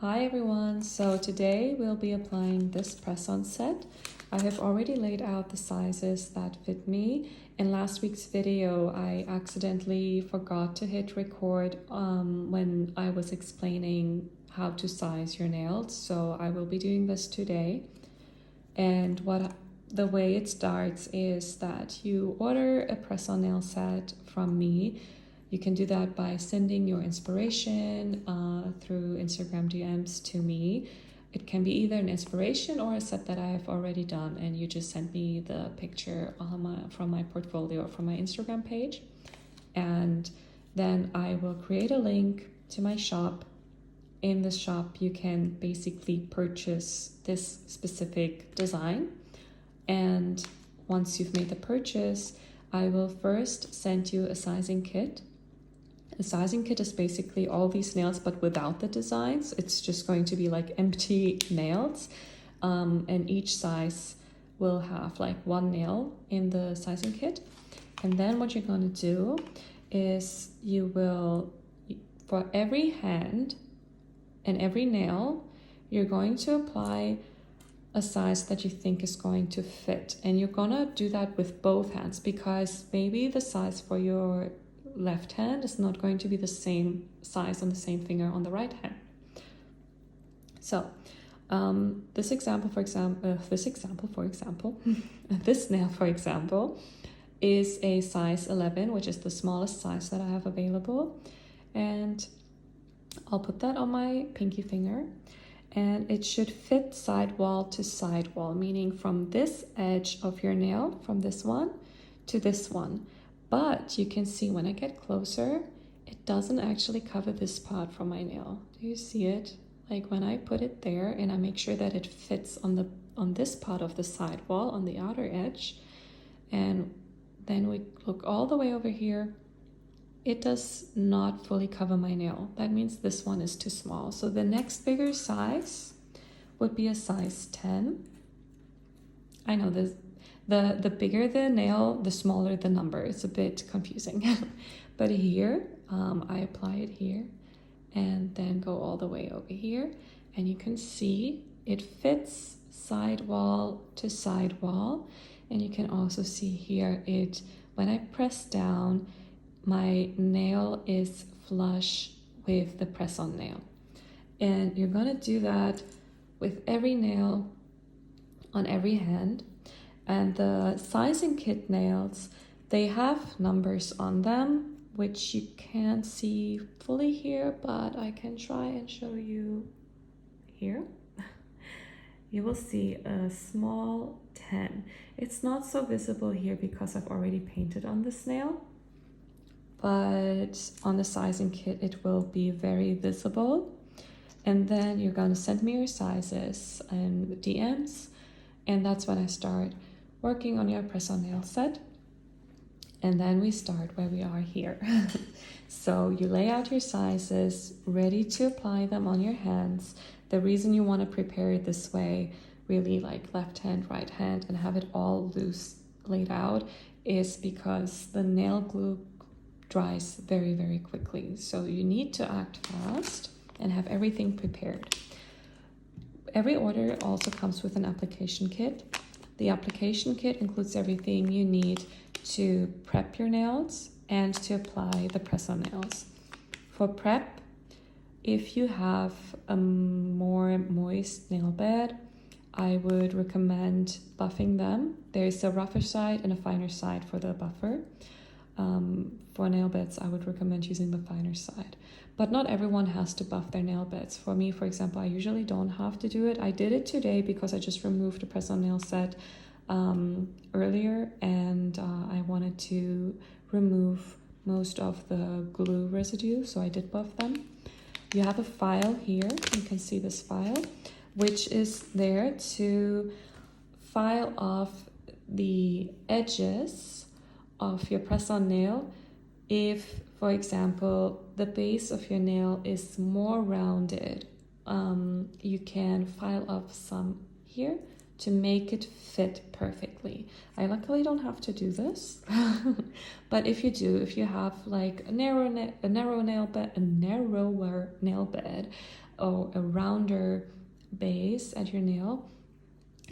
Hi everyone, so today we'll be applying this press-on set. I have already laid out the sizes that fit me. In last week's video, I accidentally forgot to hit record when I was explaining how to size your nails, so I will be doing this today. And the way it starts is that you order a press-on nail set from me. You can do that by sending your inspiration through Instagram DMs to me. It can be either an inspiration or a set that I have already done, and you just send me the picture from my portfolio or from my Instagram page. And then I will create a link to my shop. In the shop, you can basically purchase this specific design. And once you've made the purchase, I will first send you a sizing kit. The sizing kit is basically all these nails, but without the designs. It's just going to be like empty nails. And each size will have like one nail in the sizing kit. And then what you're going to do is you will, for every hand and every nail, you're going to apply a size that you think is going to fit. And you're going to do that with both hands, because maybe the size for your left hand is not going to be the same size on the same finger on the right hand. So this example, for example, this nail, for example, is a size 11, which is the smallest size that I have available. And I'll put that on my pinky finger, and it should fit sidewall to sidewall, meaning from this edge of your nail, from this one to this one. But you can see when I get closer, it doesn't actually cover this part from my nail. Do you see it? Like when I put it there and I make sure that it fits on this part of the sidewall, on the outer edge, and then we look all the way over here, it does not fully cover my nail. That means this one is too small. So the next bigger size would be a size 10. I know this. The bigger the nail, the smaller the number. It's a bit confusing. But here, I apply it here and then go all the way over here. And you can see it fits sidewall to sidewall. And you can also see here, when I press down, my nail is flush with the press-on nail. And you're gonna do that with every nail on every hand. And the sizing kit nails, they have numbers on them, which you can't see fully here, but I can try and show you here. You will see a small 10. It's not so visible here because I've already painted on this nail, but on the sizing kit, it will be very visible. And then you're gonna send me your sizes and DMs, and that's when I start working on your press-on nail set. And then we start where we are here. So you lay out your sizes, ready to apply them on your hands. The reason you want to prepare it this way, really like left hand, right hand, and have it all loose laid out, is because the nail glue dries very, very quickly. So you need to act fast and have everything prepared. Every order also comes with an application kit. The application kit includes everything you need to prep your nails and to apply the press-on nails. For prep, if you have a more moist nail bed, I would recommend buffing them. There's a rougher side and a finer side for the buffer. For nail beds, I would recommend using the finer side. But not everyone has to buff their nail beds. For me, for example, I usually don't have to do it. I did it today because I just removed a press-on nail set earlier, and I wanted to remove most of the glue residue, so I did buff them. You have a file here. You can see this file, which is there to file off the edges of your press-on nail. If, for example, the base of your nail is more rounded, you can file off some here to make it fit perfectly. I luckily don't have to do this, but if you do, if you have like a narrower nail bed, a rounder base at your nail,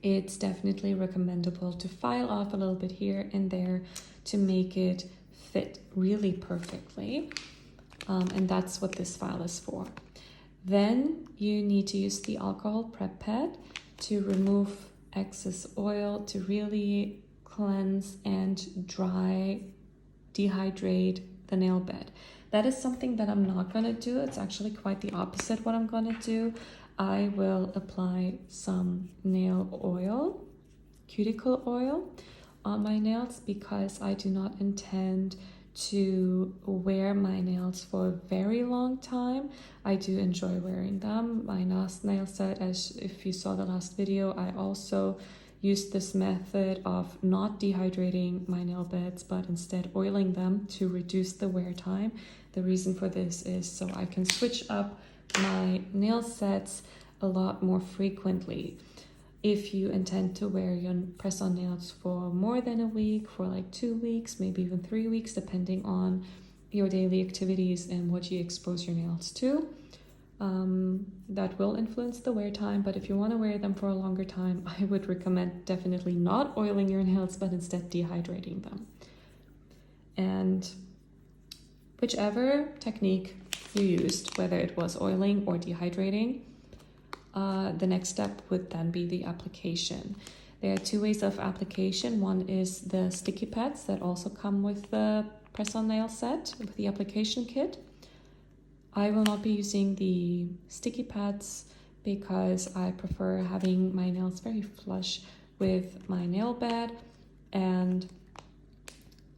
it's definitely recommendable to file off a little bit here and there to make it fit really perfectly. And that's what this file is for. Then you need to use the alcohol prep pad to remove excess oil, to really cleanse and dry, dehydrate the nail bed. That is something that I'm not going to do. It's actually quite the opposite what I'm going to do. I will apply some nail oil, cuticle oil, on my nails because I do not intend to wear my nails for a very long time. I do enjoy wearing them. My last nail set, as if you saw the last video, I also used this method of not dehydrating my nail beds but instead oiling them to reduce the wear time. The reason for this is so I can switch up my nail sets a lot more frequently. If you intend to wear your press-on nails for more than a week, for like 2 weeks, maybe even 3 weeks, depending on your daily activities and what you expose your nails to, that will influence the wear time. But if you want to wear them for a longer time, I would recommend definitely not oiling your nails, but instead dehydrating them. And whichever technique you used, whether it was oiling or dehydrating, the next step would then be the application. There are 2 ways of application. One is the sticky pads that also come with the press-on nail set, with the application kit. I will not be using the sticky pads because I prefer having my nails very flush with my nail bed, and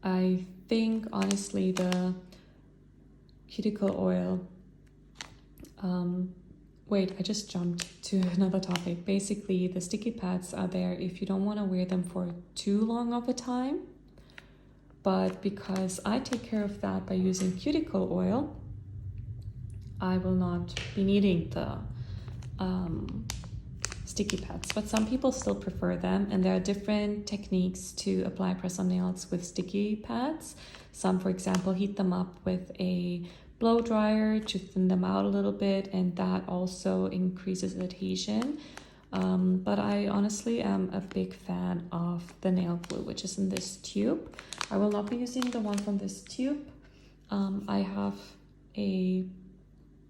I think honestly the cuticle oil, wait, I just jumped to another topic. Basically, the sticky pads are there if you don't want to wear them for too long of a time. But because I take care of that by using cuticle oil, I will not be needing the sticky pads. But some people still prefer them, and there are different techniques to apply press-on nails with sticky pads. Some, for example, heat them up with a blow dryer to thin them out a little bit, and that also increases adhesion. But I honestly am a big fan of the nail glue, which is in this tube. I will not be using the one from this tube. I have a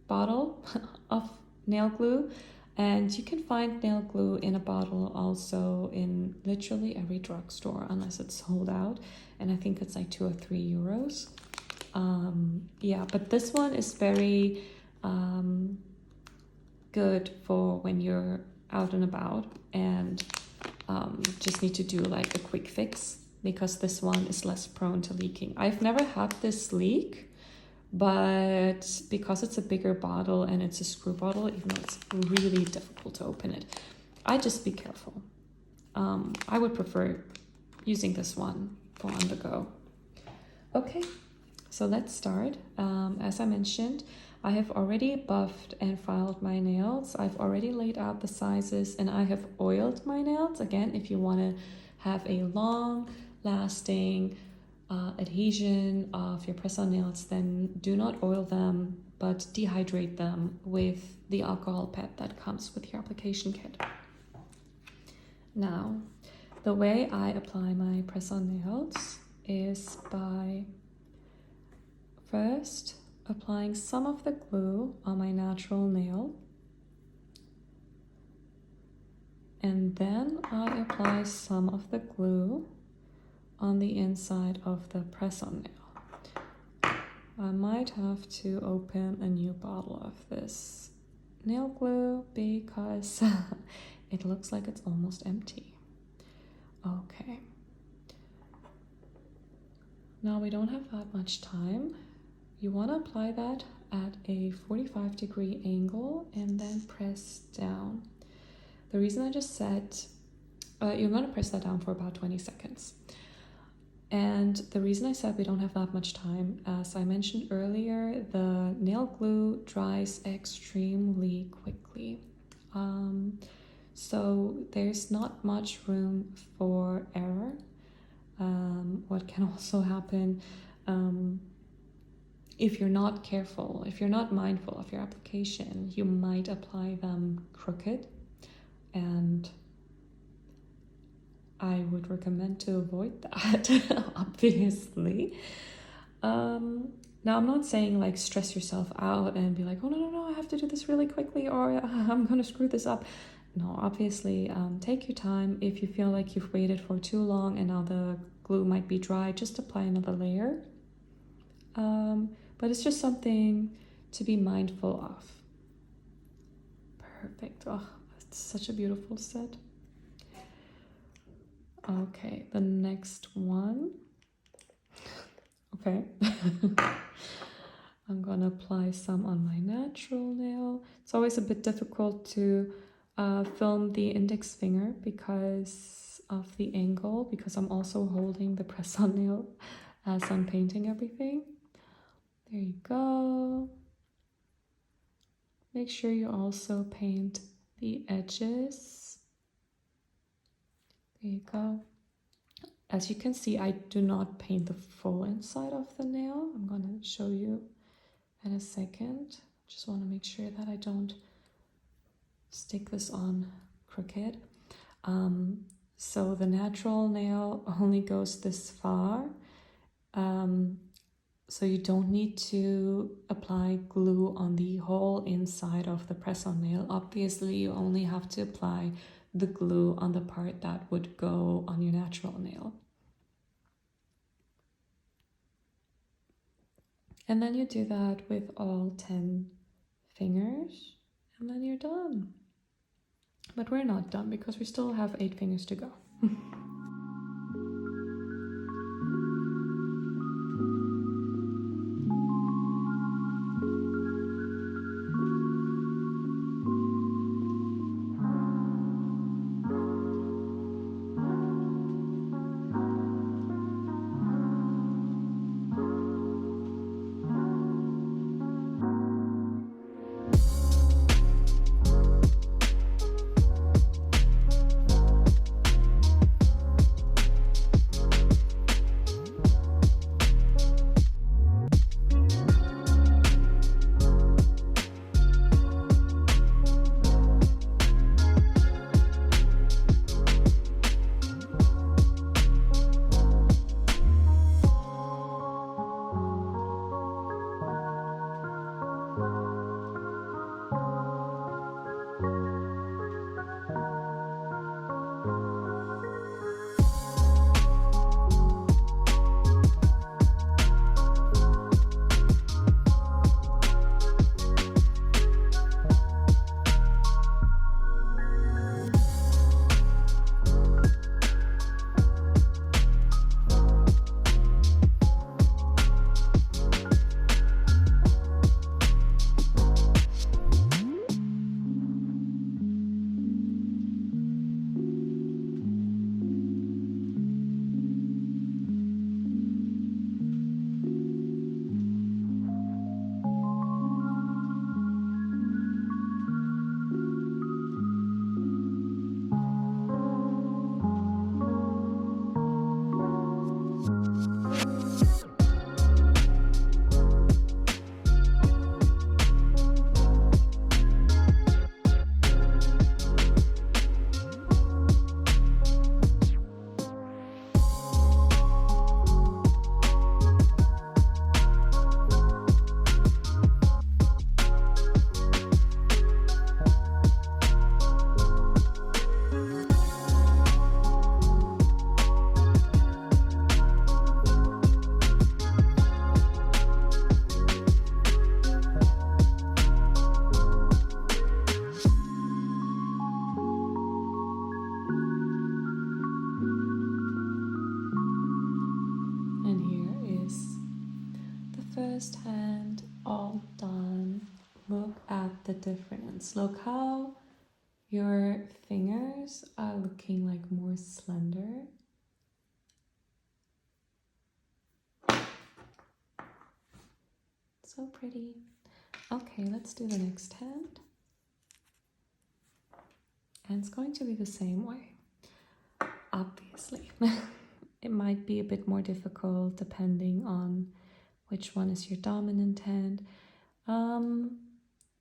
bottle of nail glue, and you can find nail glue in a bottle also in literally every drugstore unless it's sold out, and I think it's like 2 or 3 euros. Yeah, but this one is very good for when you're out and about and just need to do like a quick fix, because this one is less prone to leaking. I've never had this leak, but because it's a bigger bottle and it's a screw bottle, even though it's really difficult to open it, I just be careful. I would prefer using this one for on the go. Okay. So let's start. As I mentioned, I have already buffed and filed my nails. I've already laid out the sizes, and I have oiled my nails. Again, if you want to have a long lasting adhesion of your press-on nails, then do not oil them, but dehydrate them with the alcohol pad that comes with your application kit. Now, the way I apply my press-on nails is by first applying some of the glue on my natural nail, and then I apply some of the glue on the inside of the press-on nail. I might have to open a new bottle of this nail glue because it looks like it's almost empty. Okay. Now we don't have that much time. You want to apply that at a 45-degree angle and then press down. The reason I just said, you're going to press that down for about 20 seconds. And the reason I said we don't have that much time, as I mentioned earlier, the nail glue dries extremely quickly. So there's not much room for error. What can also happen if you're not careful, if you're not mindful of your application, you might apply them crooked, and I would recommend to avoid that, obviously. Now, I'm not saying like stress yourself out and be like, oh no, I have to do this really quickly or I'm gonna screw this up. No, obviously, take your time. If you feel like you've waited for too long and now the glue might be dry, just apply another layer. But it's just something to be mindful of. Perfect. Oh, it's such a beautiful set. Okay, the next one. Okay. I'm gonna apply some on my natural nail. It's always a bit difficult to film the index finger because of the angle, because I'm also holding the press-on nail as I'm painting everything. There you go. Make sure you also paint the edges. There you go. As you can see, I do not paint the full inside of the nail. I'm gonna show you in a second. Just want to make sure that I don't stick this on crooked. So the natural nail only goes this far. So you don't need to apply glue on the whole inside of the press-on nail. Obviously, you only have to apply the glue on the part that would go on your natural nail. And then you do that with all 10 fingers, and then you're done. But we're not done because we still have 8 fingers to go. First hand all done. Look at the difference. Look how your fingers are looking like more slender. So pretty. Okay, let's do the next hand. And it's going to be the same way, obviously. It might be a bit more difficult depending on which one is your dominant hand.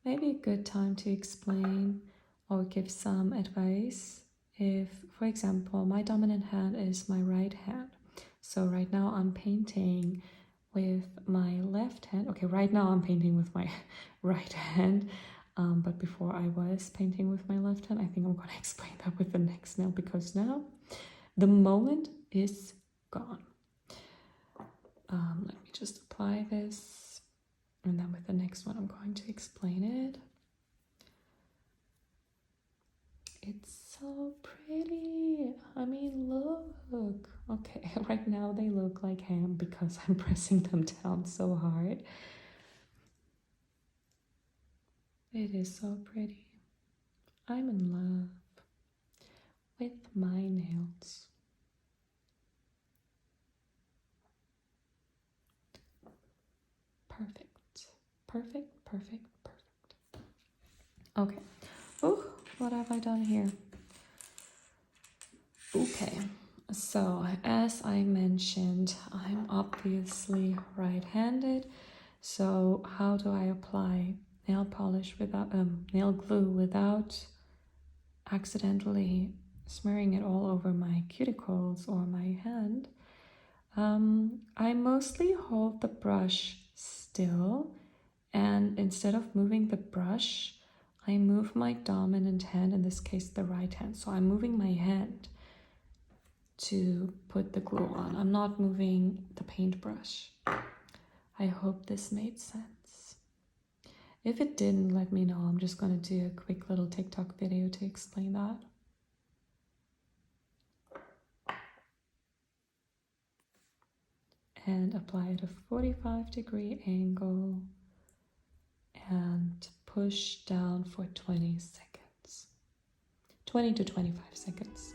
Maybe a good time to explain or give some advice if, for example, my dominant hand is my right hand. So right now I'm painting with my left hand. Okay, right now I'm painting with my right hand, but before I was painting with my left hand. I think I'm gonna explain that with the next nail, because now the moment is gone. Let me just apply this, and then with the next one I'm going to explain it. It's so pretty. I mean, look. Okay, right now they look like ham because I'm pressing them down so hard. It is so pretty. I'm in love with my nails. Perfect. Perfect, perfect, perfect. Okay. Oh, what have I done here? Okay. So, as I mentioned, I'm obviously right-handed. So, how do I apply nail polish without nail glue without accidentally smearing it all over my cuticles or my hand? I mostly hold the brush still, and instead of moving the brush, I move my dominant hand, in this case the right hand. So I'm moving my hand to put the glue on. I'm not moving the paintbrush. I hope this made sense. If it didn't, let me know. I'm just going to do a quick little TikTok video to explain that. And apply at a 45-degree angle and push down for 20 seconds. 20 to 25 seconds.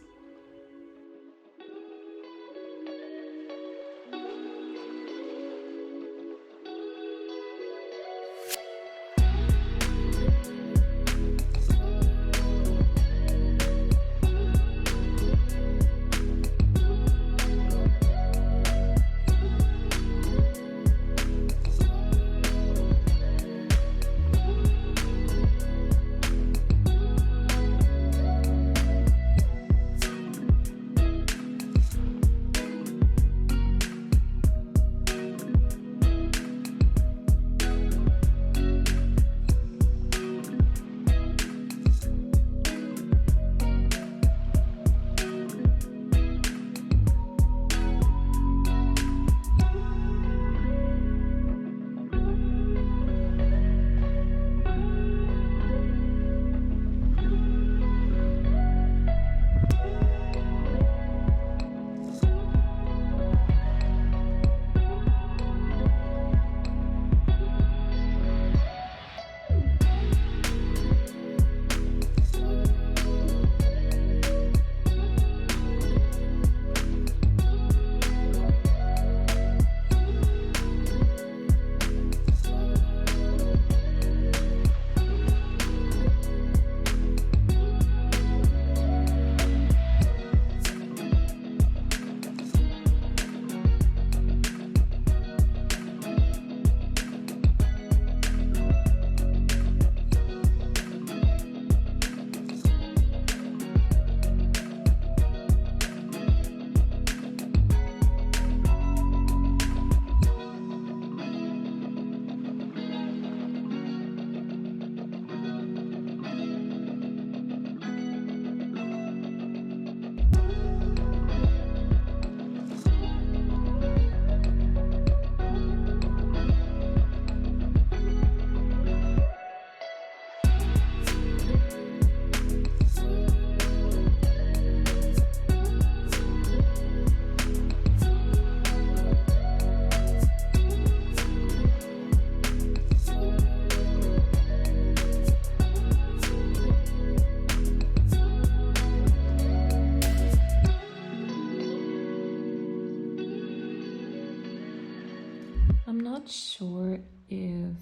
I'm not sure if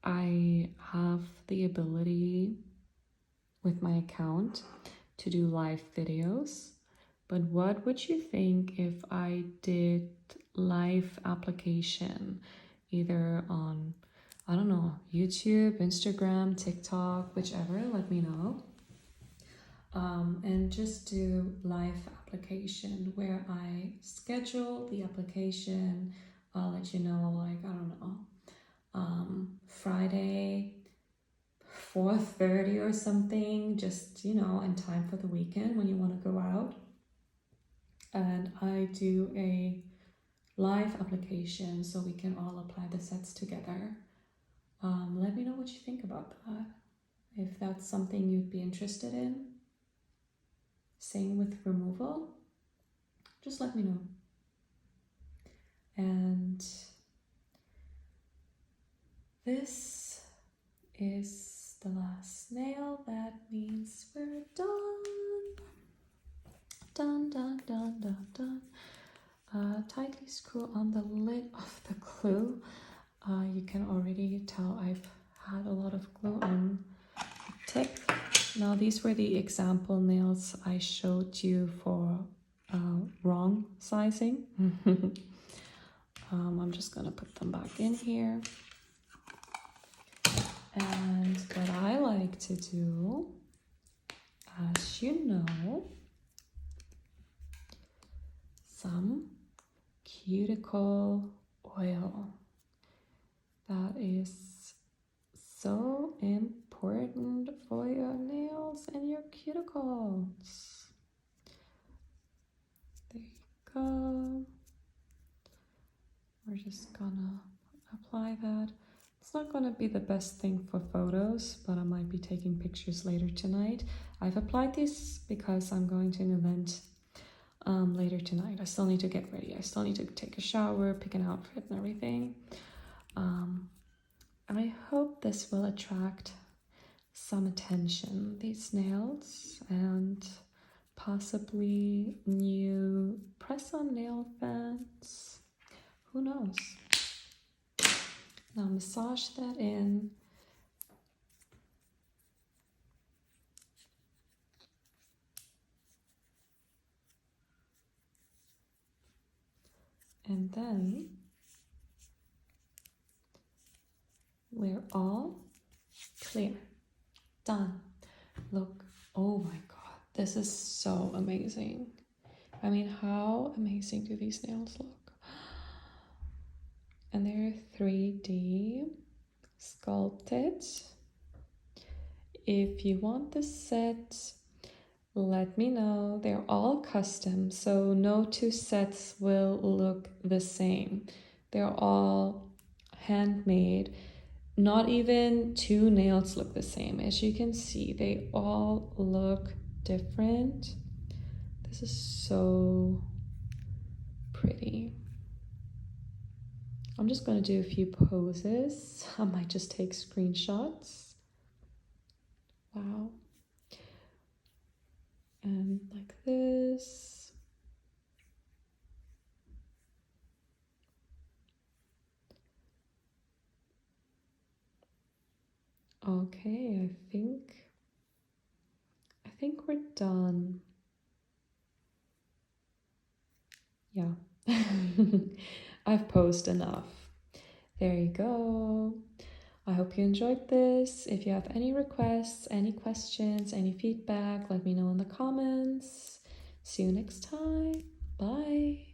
I have the ability with my account to do live videos, but what would you think if I did live application, either on, I don't know, YouTube, Instagram, TikTok, whichever, let me know. And just do live application where I schedule the application. I'll let you know, like, I don't know, Friday 4:30 or something, just, you know, in time for the weekend when you want to go out. And I do a live application so we can all apply the sets together. Let me know what you think about that. If that's something you'd be interested in. Same with removal. Just let me know. And this is the last nail. That means we're done. Done, done, done, done, done. Tightly screw on the lid of the glue. You can already tell I've had a lot of glue on the tip. Now these were the example nails I showed you for wrong sizing. I'm just gonna put them back in here. And what I like to do, as you know, some cuticle oil. That is so important for your nails and your cuticles. There you go. We're just gonna apply that. It's not gonna be the best thing for photos, but I might be taking pictures later tonight. I've applied this because I'm going to an event later tonight. I still need to get ready. I still need to take a shower, pick an outfit and everything. I hope this will attract some attention, these nails, and possibly new press-on nail fans. Who knows? Now massage that in. And then we're all clear. Done. Look, oh my God, this is so amazing. I mean, how amazing do these nails look? And they're 3D sculpted. If you want the set, let me know. They're all custom, so no two sets will look the same. They're all handmade. Not even two nails look the same. As you can see, they all look different. This is so pretty. I'm just going to do a few poses. I might just take screenshots. Wow. And like this. Okay, I think we're done. Yeah. I've posed enough. There you go. I hope you enjoyed this. If you have any requests, any questions, any feedback, let me know in the comments. See you next time. Bye.